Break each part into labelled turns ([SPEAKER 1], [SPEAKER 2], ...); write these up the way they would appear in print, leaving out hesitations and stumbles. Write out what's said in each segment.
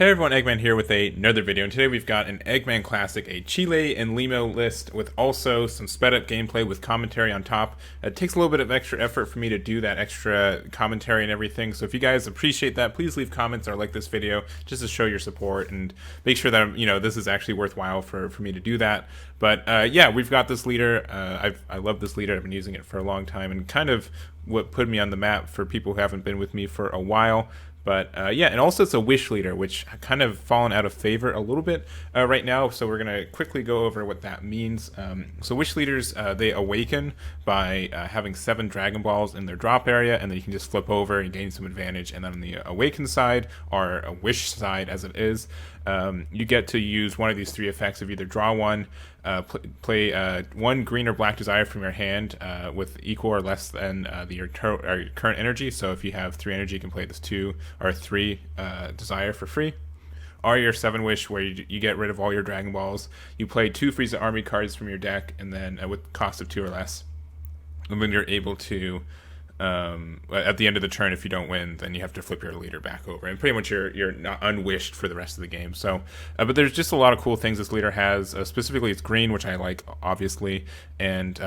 [SPEAKER 1] Hey everyone, Eggman here with another video, and today we've got an Eggman Classic, a Cheelai and Limo list with also some sped up gameplay with commentary on top. It takes a little bit of extra effort for me to do that extra commentary and everything, so if you guys appreciate that, please leave comments or like this video just to show your support and make sure that, this is actually worthwhile for me to do that. But yeah, we've got this leader. I love this leader. I've been using it for a long time and kind of what put me on the map for people who haven't been with me for a while. But yeah, and also it's a wish leader, which kind of fallen out of favor a little bit right now. So we're going to quickly go over what that means. So wish leaders, they awaken by having 7 Dragon Balls in their drop area, and then you can just flip over and gain some advantage. And then on the awaken side, or a wish side as it is, you get to use one of these 3 effects of either draw one, play 1 green or black desire from your hand with equal or less than your current energy. So if you have 3 energy, you can play this 2 or 3 desire for free. Or your 7 wish, where you get rid of all your Dragon Balls. You play 2 Frieza Army cards from your deck, and then with cost of 2 or less. And then you're able to, at the end of the turn, if you don't win, then you have to flip your leader back over, and pretty much you're not unwished for the rest of the game. So, but there's just a lot of cool things this leader has. Specifically, it's green, which I like, obviously, and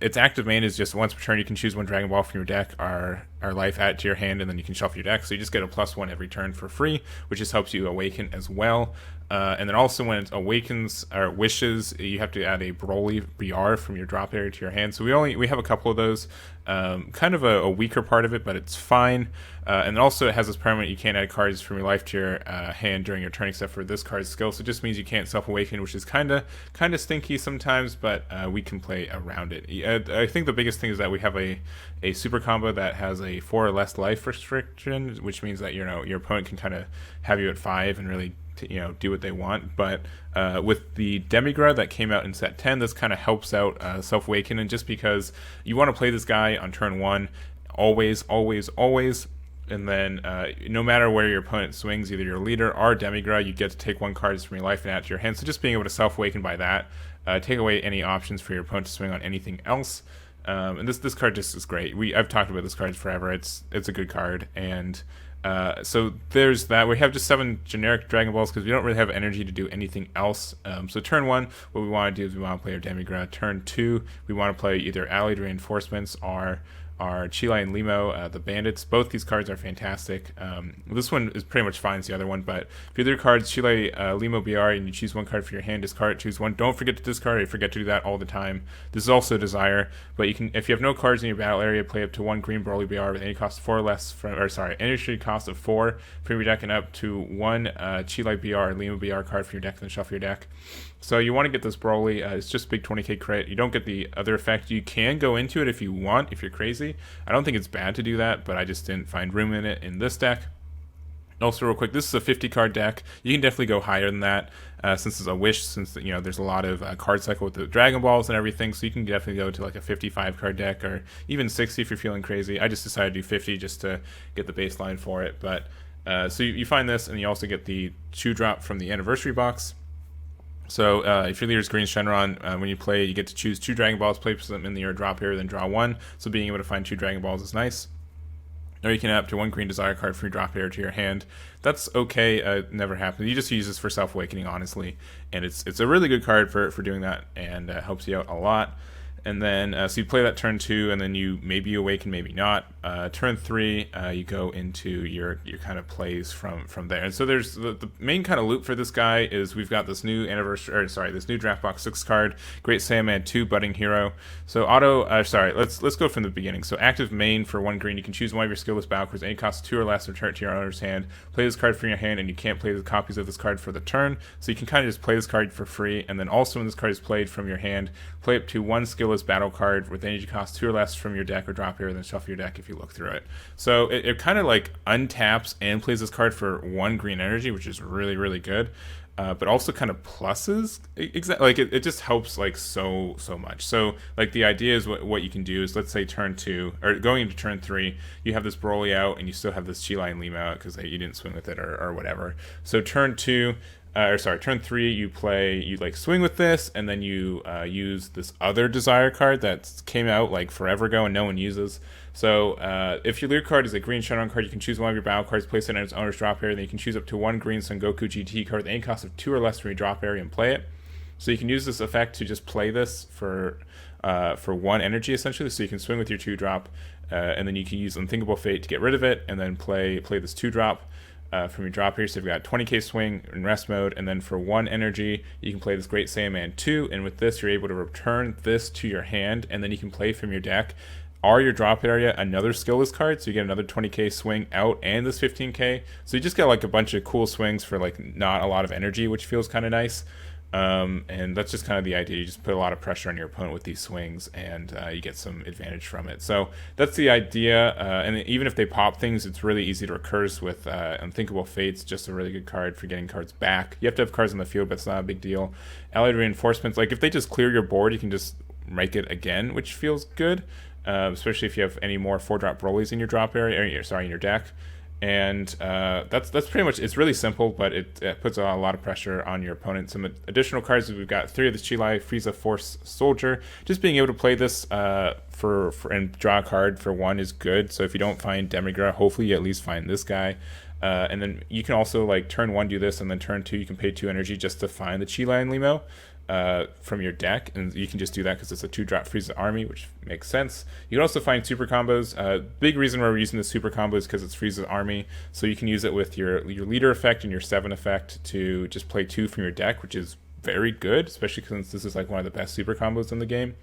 [SPEAKER 1] its active main is just once per turn you can choose 1 Dragon Ball from your deck, our life add to your hand, and then you can shuffle your deck. So you just get a +1 every turn for free, which just helps you awaken as well. And then also when it awakens or wishes, you have to add a Broly BR from your drop area to your hand. So we have a couple of those. Kind of a weaker part of it, but it's fine. And then also it has this permanent, you can't add cards from your life to your hand during your turn except for this card's skill. So it just means you can't self-awaken, which is kind of stinky sometimes, but we can play around it. I think the biggest thing is that we have a super combo that has a 4 or less life restriction, which means that your opponent can kind of have you at 5 and really do what they want. But with the Demigra that came out in set 10, this kind of helps out self-awaken, and just because you want to play this guy on turn 1 always, and then no matter where your opponent swings, either your leader or Demigra, you get to take 1 card from your life and add to your hand. So just being able to self-awaken by that, take away any options for your opponent to swing on anything else. And this card just is great. I've talked about this card forever. It's a good card, and so there's that. We have just 7 generic Dragon Balls because we don't really have energy to do anything else. So turn 1, what we want to do is we want to play our Demigra. Turn 2, we want to play either Allied Reinforcements or our Cheelai and Limo, the Bandits. Both these cards are fantastic. This one is pretty much fine as the other one, but if either cards Cheelai, Limo, BR, and you choose 1 card for your hand, discard it, choose 1. Don't forget to discard it. I forget to do that all the time. This is also Desire, but you can, if you have no cards in your battle area, play up to 1 green Broly BR with any cost of 4 or less energy cost of 4 from your deck, and up to 1 Cheelai BR or Limo BR card from your deck, and then shuffle your deck. So you want to get this Broly. It's just big 20k crit. You don't get the other effect. You can go into it if you want, if you're crazy. I don't think it's bad to do that, but I just didn't find room in it in this deck. Also, real quick, this is a 50 card deck. You can definitely go higher than that, since it's a wish, since there's a lot of card cycle with the Dragon Balls and everything, so you can definitely go to like a 55 card deck, or even 60 if you're feeling crazy. I just decided to do 50 just to get the baseline for it. But so you find this, and you also get the Chew Drop from the Anniversary Box. So if your leader is Green Shenron, when you play, you get to choose 2 Dragon Balls, place them in your drop area, then draw 1. So being able to find 2 Dragon Balls is nice. Or you can add up to 1 Green Desire card from your drop area to your hand. That's okay. Never happens. You just use this for self-awakening, honestly. And it's a really good card for doing that, and helps you out a lot. And then, so you play that turn 2, and then you awaken, maybe not. Turn 3, you go into your kind of plays from there. And so there's the main kind of loop for this guy is we've got this new this new Draft Box 6 card, Great Saiyaman 2 Budding Hero. So let's go from the beginning. So active main for 1 green, you can choose 1 of your skillless battle cards, any cost 2 or less, return it to your owner's hand. Play this card from your hand, and you can't play the copies of this card for the turn. So you can kind of just play this card for free, and then also when this card is played from your hand, play up to 1 skillless battle card with energy cost 2 or less from your deck or drop area, then shuffle your deck if you look through it. So it kind of like untaps and plays this card for 1 green energy, which is really, really good. But also kind of pluses, exactly, like it just helps like so much. So like the idea is what you can do is, let's say turn 2 or going into turn 3, you have this Broly out and you still have this Cheelai and Lima out because you didn't swing with it or whatever. So turn 2, turn 3, you like swing with this, and then you use this other desire card that came out like forever ago and no one uses. So if your leader card is a green showdown card, you can choose one of your battle cards, place it in its owner's drop area, then you can choose up to one green Son Goku GT card with any cost of 2 or less from your drop area and play it. So you can use this effect to just play this for 1 energy essentially. So you can swing with your 2-drop, and then you can use Unthinkable Fate to get rid of it, and then play this 2-drop. From your drop here, so you've got 20k swing in rest mode, and then for 1 energy, you can play this Great Saiyaman 2, and with this, you're able to return this to your hand, and then you can play from your deck or your drop area another skillless card, so you get another 20k swing out and this 15k, so you just get like a bunch of cool swings for like not a lot of energy, which feels kind of nice. And that's just kind of the idea. You just put a lot of pressure on your opponent with these swings, and you get some advantage from it. So that's the idea. And even if they pop things, it's really easy to recurse with Unthinkable Fate's just a really good card for getting cards back. You have to have cards on the field, but it's not a big deal. Allied Reinforcements, like if they just clear your board, you can just make it again, which feels good, especially if you have any more 4-drop Broly's in your drop area, in your deck. And that's pretty much, it's really simple, but it puts a lot of pressure on your opponent. Some additional cards, we've got 3 of the Cheelai Frieza Force Soldier. Just being able to play this for and draw a card for 1 is good. So if you don't find Demigra, hopefully you at least find this guy. And then you can also like turn 1 do this, and then turn 2 you can pay 2 energy just to find the Cheelai and Limo from your deck, and you can just do that because it's a 2-drop Frieza army, which makes sense. You can also find super combos. Big reason why we're using the super combo is because it's Frieza's army, so you can use it with your leader effect and your 7 effect to just play 2 from your deck, which is very good, especially since this is like one of the best super combos in the game.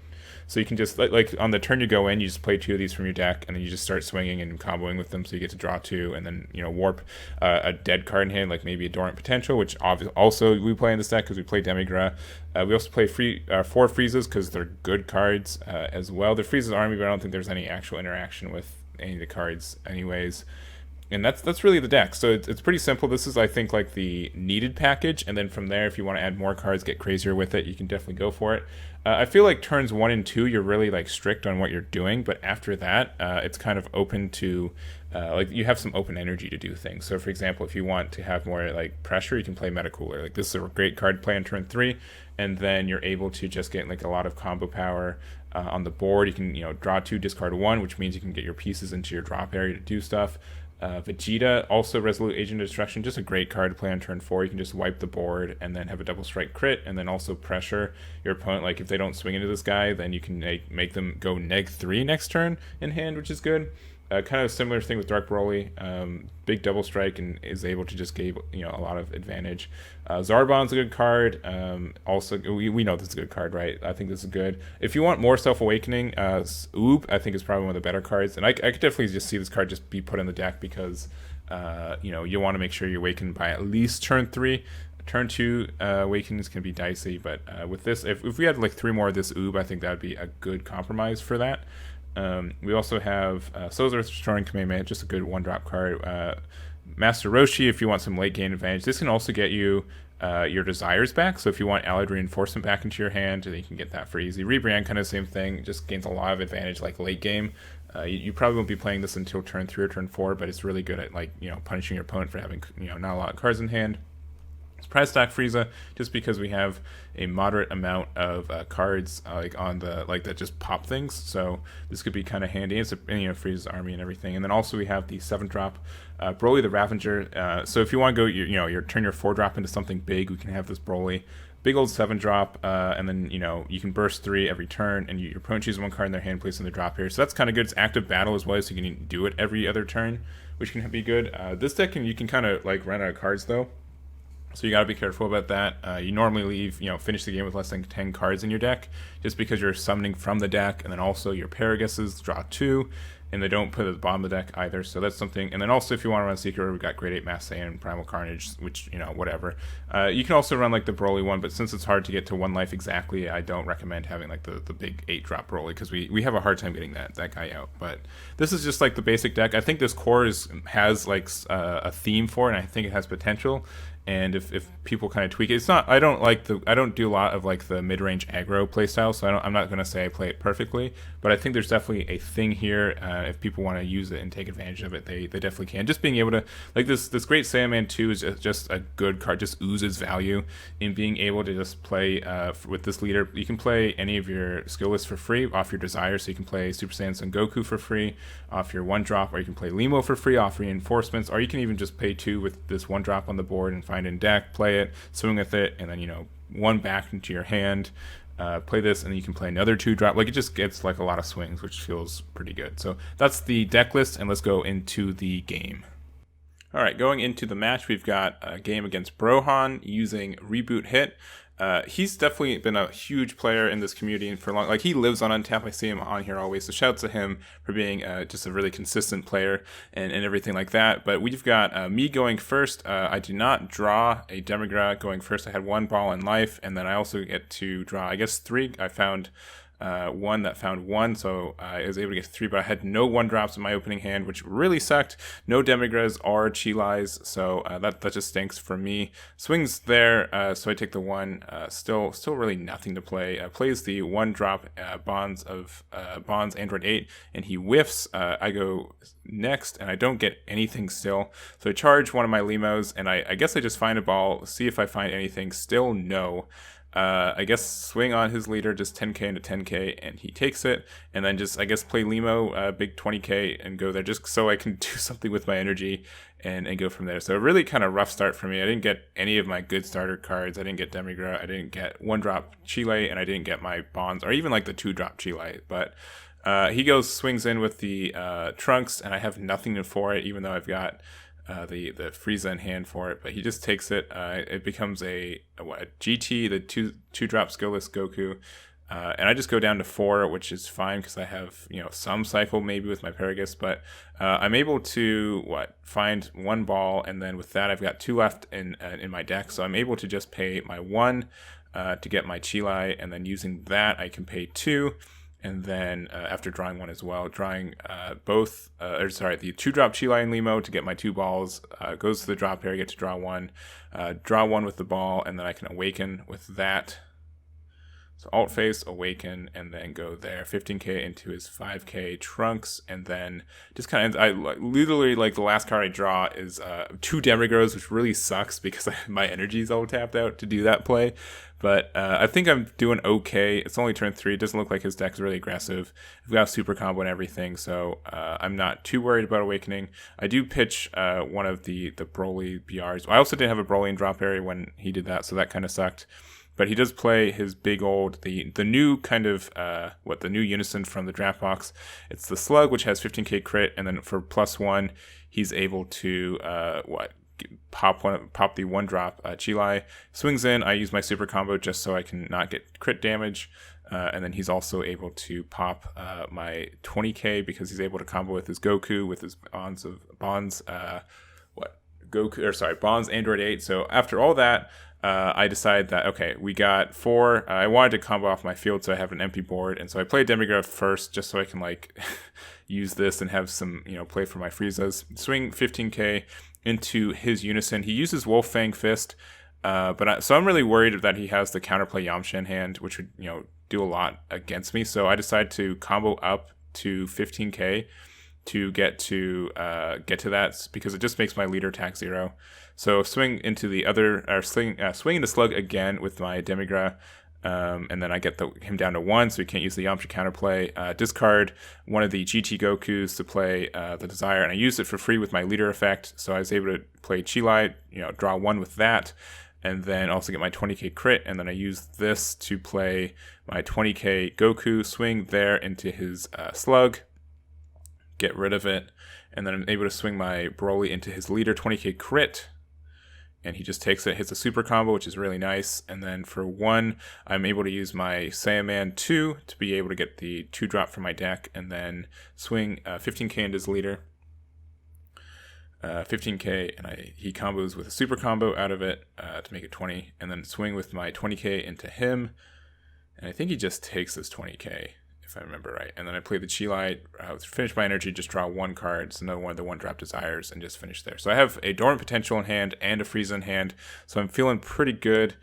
[SPEAKER 1] So you can just, like on the turn you go in, you just play 2 of these from your deck, and then you just start swinging and comboing with them, so you get to draw 2, and then, warp a dead card in hand, like maybe a Dormant Potential, which also we play in this deck because we play Demigra. We also play 4 Friezas because they're good cards as well. They're Frieza's army, but I don't think there's any actual interaction with any of the cards anyways. And that's really the deck. So it's pretty simple. This is, I think, like the needed package. And then from there, if you want to add more cards, get crazier with it, you can definitely go for it. I feel like turns 1 and 2, you're really like strict on what you're doing. But after that, it's kind of open to, like you have some open energy to do things. So for example, if you want to have more like pressure, you can play Metacooler. Like this is a great card to play on turn 3. And then you're able to just get like a lot of combo power on the board. You can, draw 2, discard 1, which means you can get your pieces into your drop area to do stuff. Vegeta, also Resolute Agent of Destruction, just a great card to play on turn 4. You can just wipe the board and then have a double strike crit, and then also pressure your opponent. Like if they don't swing into this guy, then you can make them go -3 next turn in hand, which is good. Kind of a similar thing with Dark Broly. Big double strike and is able to just give a lot of advantage. Zarbon's a good card. Also, we know this is a good card, right? I think this is good. If you want more Self Awakening, Oob I think is probably one of the better cards, and I could definitely just see this card just be put in the deck because you want to make sure you awaken by at least turn 3. Turn 2 awakens can be dicey, but with this, if we had like 3 more of this Oob, I think that would be a good compromise for that. We also have Soul's Earth Restoring Kamehameha, just a good 1-drop card. Master Roshi, if you want some late game advantage. This can also get you your desires back, so if you want Allied Reinforcement back into your hand, then you can get that for easy. Rebrand, kind of the same thing, just gains a lot of advantage like late game. You probably won't be playing this until turn 3 or turn 4, but it's really good at punishing your opponent for having not a lot of cards in hand. Surprise Stack Frieza, just because we have a moderate amount of cards that just pop things, so this could be kind of handy. It's Frieza's army and everything. And then also we have the 7-drop Broly the Ravager. So if you want to go turn your 4-drop into something big, we can have this Broly, big old 7-drop, and then you can burst 3 every turn, and your opponent chooses 1 card in their hand, place in the drop here. So that's kind of good. It's active battle as well, so you can do it every other turn, which can be good. This deck you can kind of run out of cards though. So you got to be careful about that. You normally finish the game with less than 10 cards in your deck, just because you're summoning from the deck, and then also your Paraguses draw 2, and they don't put it at the bottom of the deck either, so that's something. And then also if you want to run Secret, we've got Grade 8 Mass Saiyan and Primal Carnage, which, whatever. You can also run the Broly one, but since it's hard to get to 1 life exactly, I don't recommend having the big 8-drop Broly, because we have a hard time getting that guy out. But this is just the basic deck. I think this core has a theme for it, and I think it has potential. And if people kind of tweak it, it's not. I don't do a lot of like the mid range aggro playstyle, so I'm not going to say I play it perfectly, but I think there's definitely a thing here. If people want to use it and take advantage of it, they definitely can. Just being able to like this great Sandman 2 is just a good card. Just oozes value in being able to just play with this leader. You can play any of your skill lists for free off your desire, so you can play Super Saiyan Son Goku for free off your 1-drop, or you can play Limo for free off reinforcements, or you can even just pay 2 with this 1-drop on the board and find in deck, play it, swing with it, and then 1 back into your hand, play this, and then you can play another 2-drop. Like, it just gets like a lot of swings, which feels pretty good. So that's the deck list, and let's go into the game. All right, going into the match, we've got a game against Brohan using Reboot Hit. He's definitely been a huge player in this community for long. Like, he lives on Untap. I see him on here always. So shouts to him for being just a really consistent player and everything like that. But we've got me going first. I do not draw a Demigra going first. I had 1 ball in life, and then I also get to draw, I guess, 3. I found one that found 1, so I was able to get 3, but I had no 1-drops in my opening hand, which really sucked. No Demigras or Cheelais, so that just stinks for me. Swings there, so I take the 1. Still really nothing to play. Plays the 1-drop Bonds Android 8, and he whiffs. I go next, and I don't get anything still. So I charge one of my Limos, and I guess I just find a ball, see if I find anything. Still no. I guess swing on his leader, just 10k into 10k, and he takes it, and then just, I guess, play Limo, big 20k, and go there, just so I can do something with my energy, and go from there. So a really kind of rough start for me. I didn't get any of my good starter cards. I didn't get Demigra, I didn't get 1-drop Cheelai, and I didn't get my Bonds, or even like the 2-drop Cheelai, but he swings in with the Trunks, and I have nothing for it, even though I've got the Frieza in hand for it, but he just takes it. It becomes a GT, the 2-drop skillless Goku, and I just go down to 4, which is fine because I have some cycle maybe with my Paragus, but I'm able to find 1 ball, and then with that I've got 2 left in my deck, so I'm able to just pay my 1 to get my Cheelai, and then using that I can pay 2. And then after drawing 1 as well, drawing the 2-drop Cheelai and Limo to get my 2 balls, goes to the drop area, get to draw 1, draw 1 with the ball, and then I can awaken with that. So alt face, awaken, and then go there, 15k into his 5k Trunks, and then just kind of, literally, like, the last card I draw is 2 Demigros, which really sucks because my energy is all tapped out to do that play. But I think I'm doing okay. It's only turn 3. It doesn't look like his deck's really aggressive. I've got a super combo and everything, so I'm not too worried about awakening. I do pitch one of the Broly BRs. I also didn't have a Broly in drop area when he did that, so that kind of sucked. But he does play his big old, the new kind of, the new Unison from the draft box. It's the Slug, which has 15k crit, and then for +1, he's able to, pop the 1-drop Cheelai. Swings in, I use my super combo just so I can not get crit damage. And then he's also able to pop my 20k because he's able to combo with his Goku, with his Bonds Android 8. So after all that, I decide that, okay, we got 4. I wanted to combo off my field so I have an empty board, and so I played Demigra first just so I can use this and have some play for my Friezas. Swing 15k into his Unison. He uses Wolf Fang Fist, so I'm really worried that he has the counterplay Yamcha in hand, which would do a lot against me. So I decide to combo up to 15k to get to that, because it just makes my leader attack 0. So swing into swing into Slug again with my Demigra, and then I get him down to 1, so he can't use the Yamcha counterplay. Discard one of the GT Gokus to play the Desire, and I used it for free with my leader effect, so I was able to play Cheelai, draw 1 with that, and then also get my 20k crit, and then I use this to play my 20k Goku, swing there into his Slug, get rid of it, and then I'm able to swing my Broly into his leader, 20k crit, and he just takes it, hits a super combo, which is really nice. And then for 1, I'm able to use my Saiyaman 2 to be able to get the 2-drop from my deck, and then swing 15k into his leader, 15k, and he combos with a super combo out of it to make it 20, and then swing with my 20k into him, and I think he just takes this 20k, if I remember right. And then I play the Cheelai, finish my energy, just draw 1 card. It's another one of the 1-drop desires, and just finish there. So I have a Dormant Potential in hand and a Frieza in hand, so I'm feeling pretty good.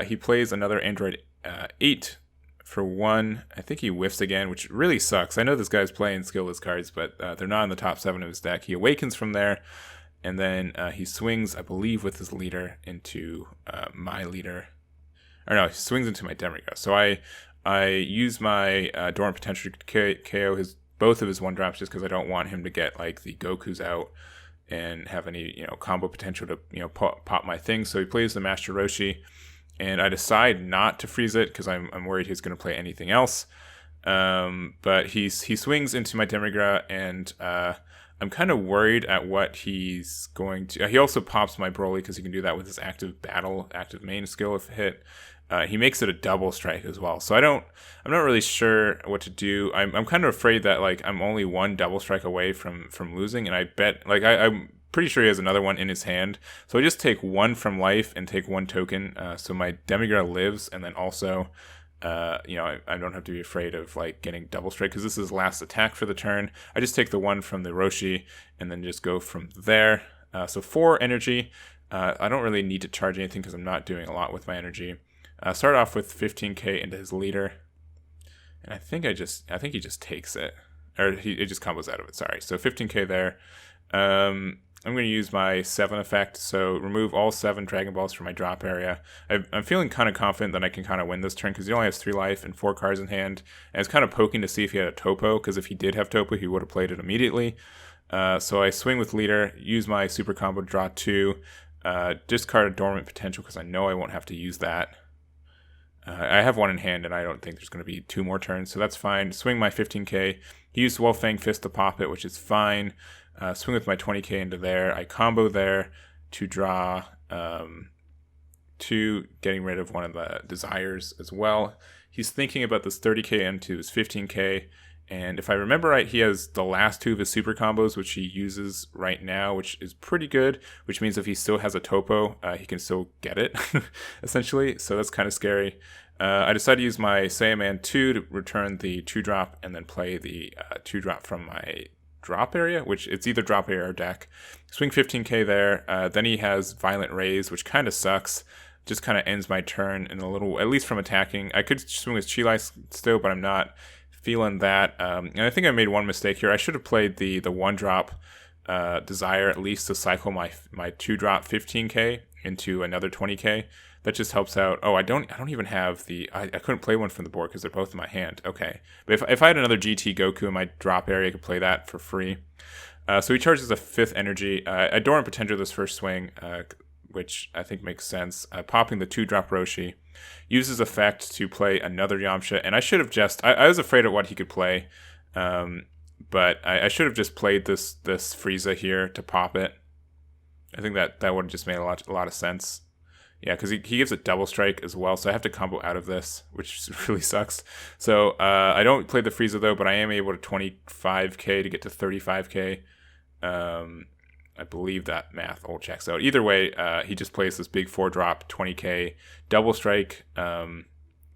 [SPEAKER 1] He plays another Android 8 for 1. I think he whiffs again, which really sucks. I know this guy's playing skillless cards, but they're not in the top 7 of his deck. He awakens from there, and then he swings, I believe, with his leader into my leader. Or no, he swings into my Demigod. So I use my Dormant Potential to KO both of his 1-drops just because I don't want him to get like the Goku's out and have any combo potential to pop my thing. So he plays the Master Roshi, and I decide not to freeze it because I'm worried he's going to play anything else. But he swings into my Demigod, and I'm kind of worried at what he's going to. He also pops my Broly because he can do that with his active main skill if hit. He makes it a double strike as well. So I'm not really sure what to do. I'm kind of afraid that like I'm only 1 double strike away from losing, and I bet like I'm pretty sure he has another one in his hand. So I just take 1 from life and take 1 token. So my Demigod lives, and then also I don't have to be afraid of like getting double strike because this is last attack for the turn. I just take the 1 from the Roshi and then just go from there. So 4 energy. I don't really need to charge anything because I'm not doing a lot with my energy. Start off with 15k into his leader, and I think he just takes it, or it just combos out of it. Sorry, so 15k there. I'm going to use my 7 effect, so remove all 7 Dragon Balls from my drop area. I'm feeling kind of confident that I can kind of win this turn because he only has 3 life and 4 cards in hand, and I was kind of poking to see if he had a Topo, because if he did have Topo, he would have played it immediately. So I swing with leader, use my super combo to draw 2, discard a Dormant Potential because I know I won't have to use that. I have 1 in hand, and I don't think there's going to be 2 more turns, so that's fine. Swing my 15k. He used Wolfang Fist to pop it, which is fine. Swing with my 20k into there. I combo there to draw 2, getting rid of one of the desires as well. He's thinking about this 30k into his 15k, and if I remember right, he has the last 2 of his super combos, which he uses right now, which is pretty good, which means if he still has a Topo, he can still get it, essentially, so that's kind of scary. I decided to use my Saiyaman 2 to return the 2-drop, and then play the 2-drop from my drop area, which it's either drop area or deck. Swing 15k there, then he has Violent Rays, which kind of sucks. Just kind of ends my turn in a little, at least from attacking. I could swing with Cheelai still, but I'm not feeling that. And I think I made 1 mistake here. I should have played the 1-drop desire at least to cycle my 2-drop 15k into another 20k. That just helps out. Oh, I don't even have the. I couldn't play one from the board because they're both in my hand. Okay, but if I had another GT Goku in my drop area, I could play that for free. So he charges a 5th energy. I Dormant Potential this first swing, which I think makes sense. Popping the 2-drop Roshi, uses effect to play another Yamcha, and I should have just. I was afraid of what he could play, but I should have just played this Frieza here to pop it. I think that would have just made a lot of sense. Yeah, because he gives it double strike as well, so I have to combo out of this, which really sucks. So I don't play the Frieza though, but I am able to 25k to get to 35k. I believe that math all checks out. Either way, he just plays this big 4-drop 20k double strike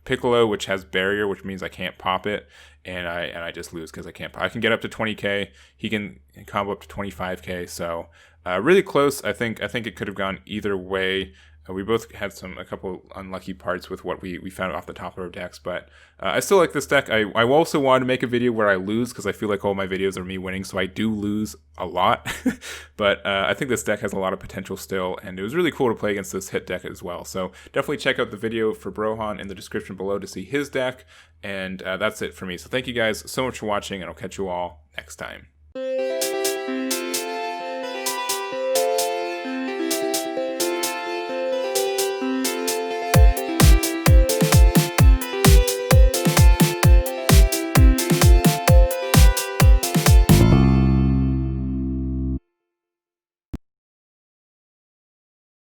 [SPEAKER 1] Piccolo, which has barrier, which means I can't pop it, and I just lose because I can't. I can get up to 20k. He can combo up to 25k. So really close. I think it could have gone either way. We both had a couple unlucky parts with what we found off the top of our decks, but I still like this deck. I also wanted to make a video where I lose because I feel like all my videos are me winning, so I do lose a lot. But I think this deck has a lot of potential still, and it was really cool to play against this hit deck as well. So definitely check out the video for Brohan in the description below to see his deck, and that's it for me. So thank you guys so much for watching, and I'll catch you all next time.